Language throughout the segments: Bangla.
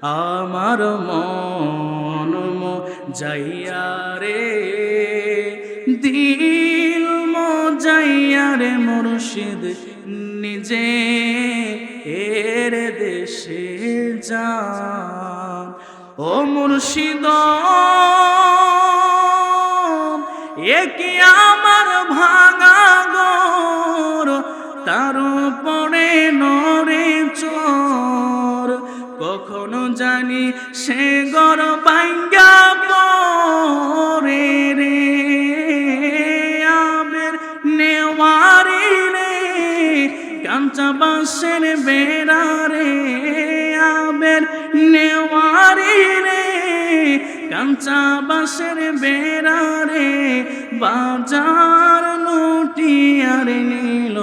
আমার মন যাইয়া রে, দিল যাইয়া রে মুর্শিদ নিজে এর দেশে যান। ও মুর্শিদ এ কি আমার ভাঙা ঘর, তার উপরে নরে চর, কখনো জানি সে ঘর ভাঙ্গা পড়ে রে। আমের নেওয়ারি রে, কাঁচা বাঁশের বেড়া রে, আমের নেওয়ারি রে, কাঁচা বাঁশের বেড়া রে, বাজার লুটিয়ার নিল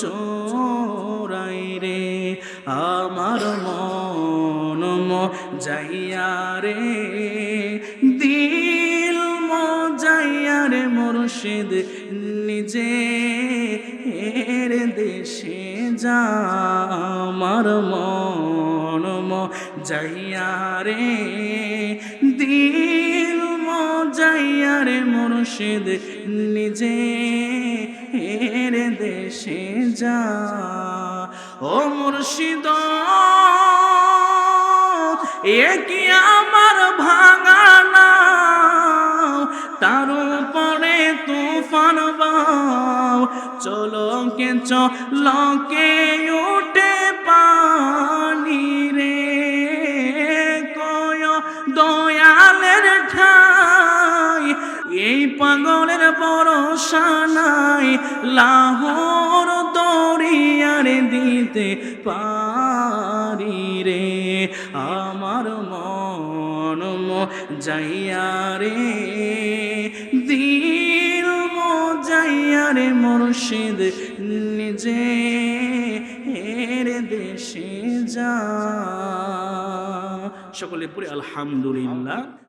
চোরাই রে। আমার মন যাইয়া রে, দিল যাইয়া রে মুর্শিদ নিজে এর দেশে যা। আমার মন যাইয়া রে, দিল যাইয়া রে মুর্শিদ নিজে এর দেশে যা। ও মুর্শিদ এ কি আমার ভাঙা নাও, তার উপরে তুফান বাও, চলো কে চলো কে উঠে পানি রে। কয় দয়ালের ঠাই এই পাগলের ভরসা নাই, লাহোর দরিয়ার দিতে পারি রে। আমার মন যাইয়া রে, দিল যাইয়া রে মুর্শিদ নিজে এর দেশে যা। সকলে পড়ে আলহামদুলিল্লাহ।